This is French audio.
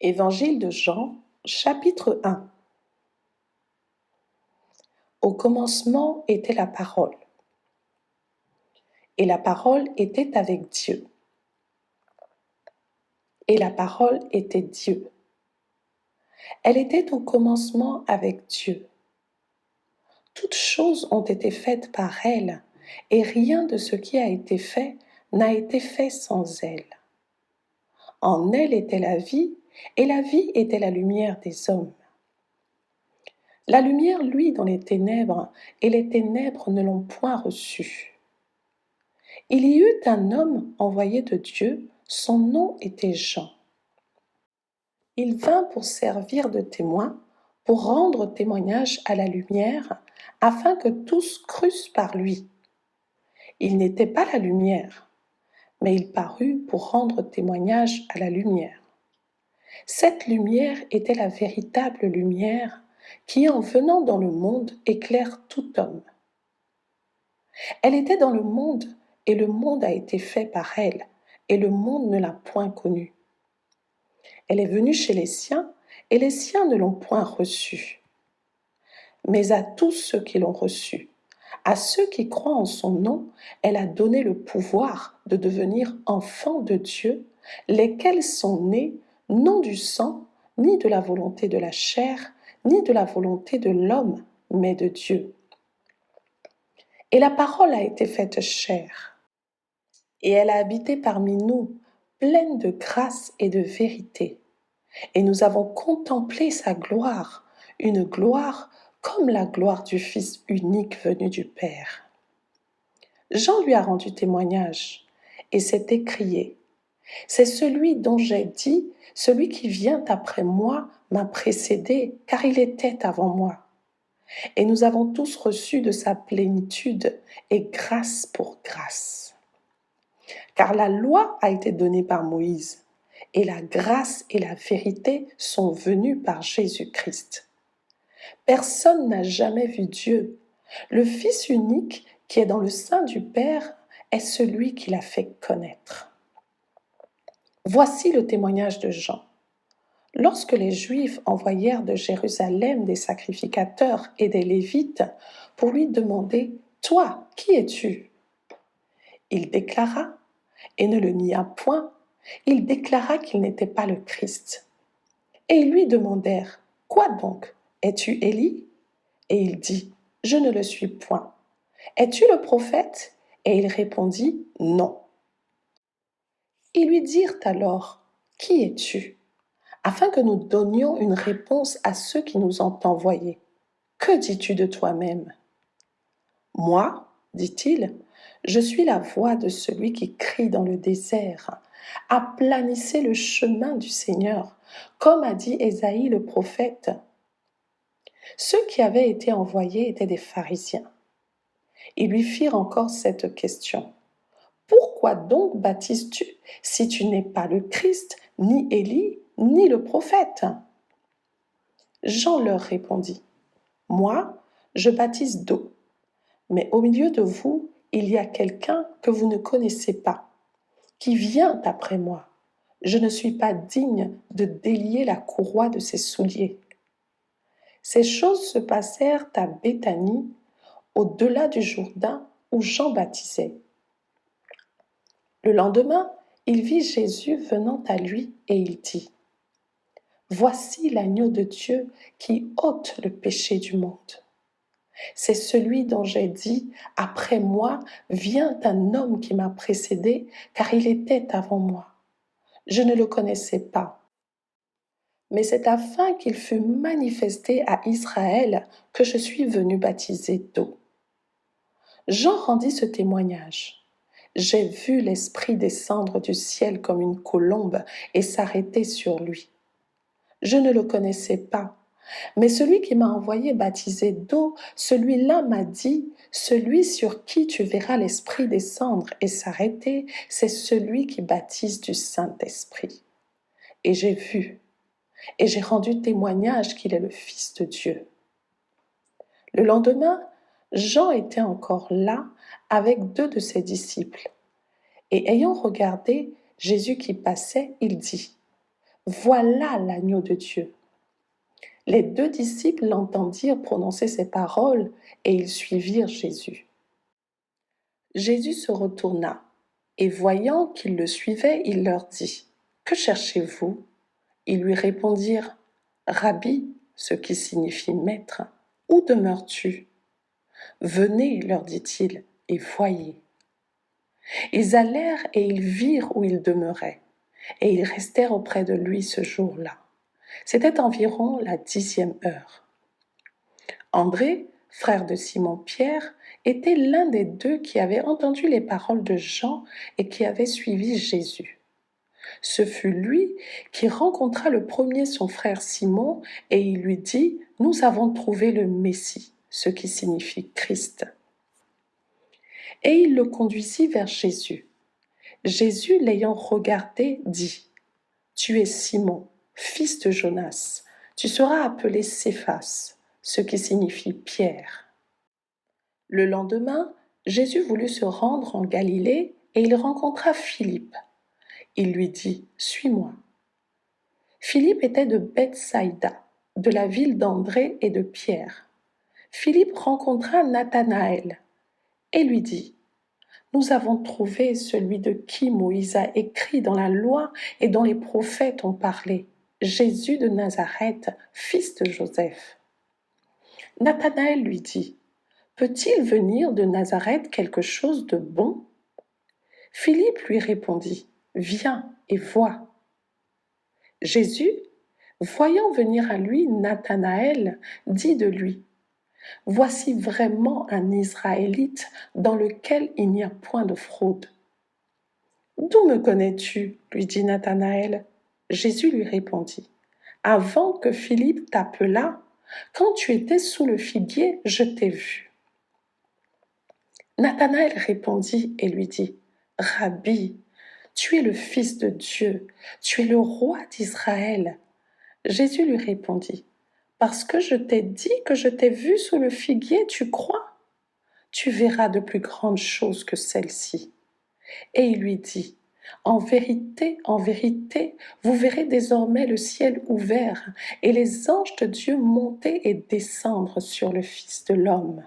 Évangile de Jean, chapitre 1. Au commencement était la parole, et la parole était avec Dieu, et la parole était Dieu. Elle était au commencement avec Dieu. Toutes choses ont été faites par elle, et rien de ce qui a été fait n'a été fait sans elle. En elle était la vie, et la vie était la lumière des hommes. La lumière luit dans les ténèbres, et les ténèbres ne l'ont point reçue. Il y eut un homme envoyé de Dieu, son nom était Jean. Il vint pour servir de témoin, pour rendre témoignage à la lumière, afin que tous crussent par lui. Il n'était pas la lumière, mais il parut pour rendre témoignage à la lumière. Cette lumière était la véritable lumière qui, en venant dans le monde, éclaire tout homme. Elle était dans le monde, et le monde a été fait par elle, et le monde ne l'a point connue. Elle est venue chez les siens, et les siens ne l'ont point reçue. Mais à tous ceux qui l'ont reçue, à ceux qui croient en son nom, elle a donné le pouvoir de devenir enfants de Dieu, lesquels sont nés non du sang, ni de la volonté de la chair, ni de la volonté de l'homme, mais de Dieu. Et la parole a été faite chair, et elle a habité parmi nous, pleine de grâce et de vérité. Et nous avons contemplé sa gloire, une gloire comme la gloire du Fils unique venu du Père. Jean lui a rendu témoignage et s'est écrié: « C'est celui dont j'ai dit, celui qui vient après moi m'a précédé, car il était avant moi. » Et nous avons tous reçu de sa plénitude et grâce pour grâce. Car la loi a été donnée par Moïse, et la grâce et la vérité sont venues par Jésus-Christ. Personne n'a jamais vu Dieu. Le Fils unique qui est dans le sein du Père est celui qui l'a fait connaître. Voici le témoignage de Jean. Lorsque les Juifs envoyèrent de Jérusalem des sacrificateurs et des Lévites pour lui demander « Toi, qui es-tu » il déclara, et ne le nia point, il déclara qu'il n'était pas le Christ. Et ils lui demandèrent « Quoi donc? Es-tu Élie » Et il dit « Je ne le suis point. » « Es-tu le prophète » Et il répondit « Non. » Ils lui dirent alors « Qui es-tu » afin que nous donnions une réponse à ceux qui nous ont envoyés. « Que dis-tu de toi-même » ? « Moi, dit-il, je suis la voix de celui qui crie dans le désert. Aplanissez le chemin du Seigneur, comme a dit Ésaïe le prophète. » Ceux qui avaient été envoyés étaient des pharisiens. Ils lui firent encore cette question. « Pourquoi donc baptises-tu si tu n'es pas le Christ, ni Élie, ni le prophète ?» Jean leur répondit. « Moi, je baptise d'eau. Mais au milieu de vous, il y a quelqu'un que vous ne connaissez pas, qui vient après moi. Je ne suis pas digne de délier la courroie de ses souliers. » Ces choses se passèrent à Béthanie, au-delà du Jourdain, où Jean baptisait. Le lendemain, il vit Jésus venant à lui et il dit : « Voici l'agneau de Dieu qui ôte le péché du monde. C'est celui dont j'ai dit, après moi vient un homme qui m'a précédé, car il était avant moi. Je ne le connaissais pas. Mais c'est afin qu'il fût manifesté à Israël que je suis venu baptiser d'eau. » Jean rendit ce témoignage. J'ai vu l'Esprit descendre du ciel comme une colombe et s'arrêter sur lui. Je ne le connaissais pas. Mais celui qui m'a envoyé baptiser d'eau, celui-là m'a dit, celui sur qui tu verras l'Esprit descendre et s'arrêter, c'est celui qui baptise du Saint-Esprit. Et j'ai vu, et j'ai rendu témoignage qu'il est le Fils de Dieu. Le lendemain, Jean était encore là avec 2 de ses disciples. Et ayant regardé Jésus qui passait, il dit : « Voilà l'agneau de Dieu. Les deux disciples l'entendirent prononcer ces paroles et ils suivirent Jésus. Jésus se retourna et voyant qu'ils le suivaient, il leur dit : « Que cherchez-vous ? » Ils lui répondirent : « Rabbi, ce qui signifie maître, où demeures-tu ? » « Venez, leur dit-il, et voyez. » Ils allèrent et ils virent où il demeurait, et ils restèrent auprès de lui ce jour-là. C'était environ la 10e heure. André, frère de Simon-Pierre, était l'un des deux qui avaient entendu les paroles de Jean et qui avait suivi Jésus. Ce fut lui qui rencontra le premier son frère Simon et il lui dit : « Nous avons trouvé le Messie, ce qui signifie Christ. » Et il le conduisit vers Jésus. Jésus, l'ayant regardé, dit : « Tu es Simon, fils de Jonas, tu seras appelé Céphas, ce qui signifie Pierre. » Le lendemain, Jésus voulut se rendre en Galilée et il rencontra Philippe. Il lui dit : « Suis-moi. » Philippe était de Bethsaïda, de la ville d'André et de Pierre. Philippe rencontra Nathanaël et lui dit : « Nous avons trouvé celui de qui Moïse a écrit dans la loi et dont les prophètes ont parlé, Jésus de Nazareth, fils de Joseph. » Nathanaël lui dit : « Peut-il venir de Nazareth quelque chose de bon ? » Philippe lui répondit : « Viens et vois. » Jésus, voyant venir à lui Nathanaël, dit de lui : « Voici vraiment un Israélite dans lequel il n'y a point de fraude. » « D'où me connais-tu ? » lui dit Nathanaël. Jésus lui répondit : « Avant que Philippe t'appelât, quand tu étais sous le figuier, je t'ai vu. » Nathanaël répondit et lui dit : « Rabbi, tu es le Fils de Dieu, tu es le roi d'Israël. » Jésus lui répondit : « Parce que je t'ai dit que je t'ai vu sous le figuier, tu crois ? Tu verras de plus grandes choses que celles-ci. » Et il lui dit : « En vérité, vous verrez désormais le ciel ouvert et les anges de Dieu monter et descendre sur le Fils de l'homme. »